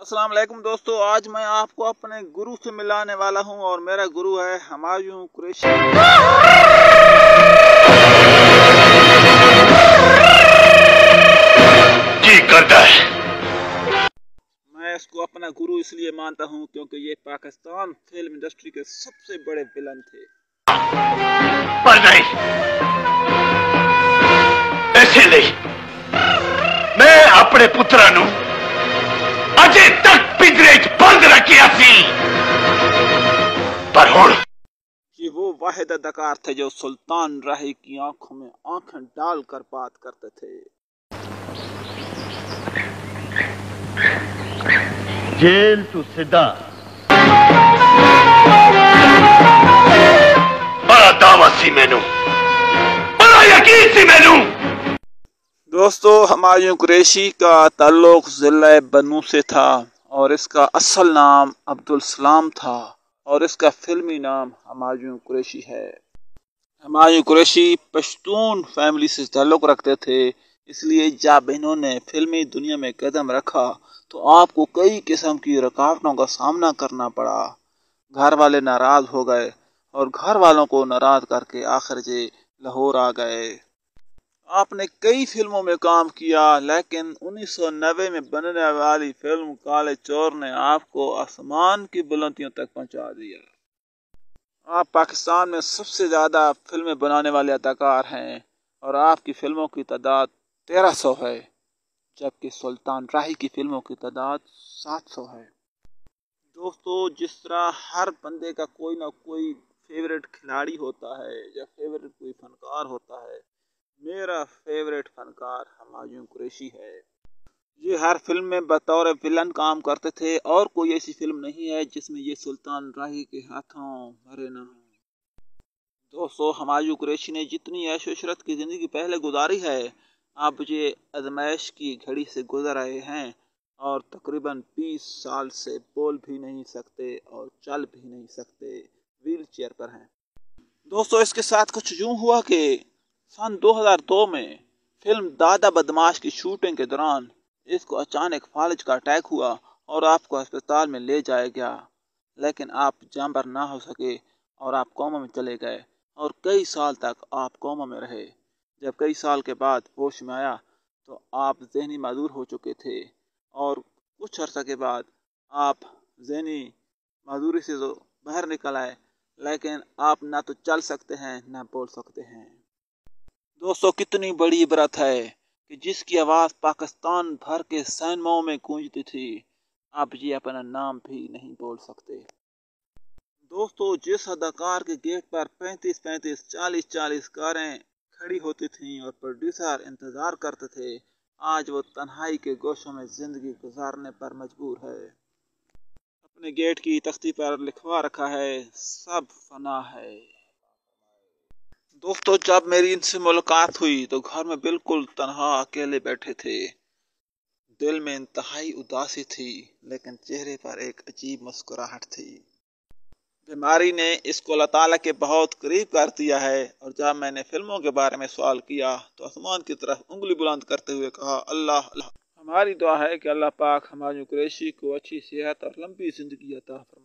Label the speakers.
Speaker 1: अस्सलाम वालेकुम दोस्तों, आज मैं आपको अपने गुरु से मिलाने वाला हूं और मेरा गुरु है हुमायूं कुरैशी।
Speaker 2: जी करता है।
Speaker 1: मैं इसको अपना गुरु इसलिए मानता हूं क्योंकि ये पाकिस्तान फिल्म इंडस्ट्री के सबसे बड़े विलन थे।
Speaker 2: पर नहीं, ऐसे नहीं। मैं अपने पुत्रा नू अजे तक पिंजरे च बंद रखिया सी, पर हुण
Speaker 1: ये वो वाहिद अदाकार थे जो सुल्तान राही की आंखों में आंखें डालकर बात करते थे।
Speaker 2: जेल तू सीधा बड़ा दावा सी मैनू, बड़ा यकीन सी मैनू।
Speaker 1: दोस्तों, हुमायूं कुरैशी का ताल्लुक ज़िला बन्नू से था और इसका असल नाम अब्दुल सलाम था और इसका फिल्मी नाम हुमायूं कुरैशी है। हुमायूं कुरैशी पश्तून फैमिली से ताल्लुक रखते थे, इसलिए जब इन्होंने फिल्मी दुनिया में कदम रखा तो आपको कई किस्म की रुकावटों का सामना करना पड़ा। घर वाले नाराज हो गए और घर वालों को नाराज करके आखिर जे लाहौर आ गए। आपने कई फिल्मों में काम किया, लेकिन 1990 में बनने वाली फिल्म काले चोर ने आपको आसमान की बुलंदियों तक पहुंचा दिया। आप पाकिस्तान में सबसे ज़्यादा फिल्में बनाने वाले अदाकार हैं और आपकी फिल्मों की तादाद 1300 है, जबकि सुल्तान राही की फिल्मों की तादाद 700 है। दोस्तों, जिस तरह हर बंदे का कोई ना कोई फेवरेट खिलाड़ी होता है या फेवरेट कोई फनकार होता है, मेरा फेवरेट फनकार हुमायूं कुरैशी है। ये हर फिल्म में बतौर विलन काम करते थे और कोई ऐसी फिल्म नहीं है जिसमें ये सुल्तान राही के हाथों मरे ना हो। दोस्तों, हुमायूं कुरैशी ने जितनी ऐश इशरत की ज़िंदगी पहले गुजारी है, अब ये आजमाइश की घड़ी से गुजर रहे हैं और तकरीबन 20 साल से बोल भी नहीं सकते और चल भी नहीं सकते, व्हील चेयर पर हैं। दोस्तों, इसके साथ कुछ यूं हुआ कि सन 2002 में फिल्म दादा बदमाश की शूटिंग के दौरान इसको अचानक फालिज का अटैक हुआ और आपको अस्पताल में ले जाया गया, लेकिन आप जांबर ना हो सके और आप कोमा में चले गए और कई साल तक आप कोमा में रहे। जब कई साल के बाद होश में आया तो आप जहनी मादूर हो चुके थे और कुछ अर्सा के बाद आप जहनी मादूरी से तो बाहर निकल आए, लेकिन आप ना तो चल सकते हैं ना बोल सकते हैं। दोस्तों, कितनी बड़ी इबरत है कि जिसकी आवाज़ पाकिस्तान भर के सिनेमाओं में गूंजती थी, अब ये अपना नाम भी नहीं बोल सकते। दोस्तों, जिस अदाकार के गेट पर 35-35, 40-40 कारें खड़ी होती थीं और प्रोड्यूसर इंतज़ार करते थे, आज वो तन्हाई के गोशों में ज़िंदगी गुजारने पर मजबूर है। अपने गेट की तख्ती पर लिखवा रखा है, सब फना है। दोस्तों, जब मेरी इनसे मुलाकात हुई तो घर में बिल्कुल तन्हा अकेले बैठे थे। दिल में इंतहाई उदासी थी, लेकिन चेहरे पर एक अजीब मुस्कुराहट थी। बीमारी ने इसको अल्लाह ताला के बहुत करीब कर दिया है और जब मैंने फिल्मों के बारे में सवाल किया तो आसमान की तरफ उंगली बुलंद करते हुए कहा, अल्लाह अल्लाह। हमारी दुआ है कि अल्लाह पाक हुमायूं कुरैशी को अच्छी सेहत और लंबी जिंदगी अता फरमाए।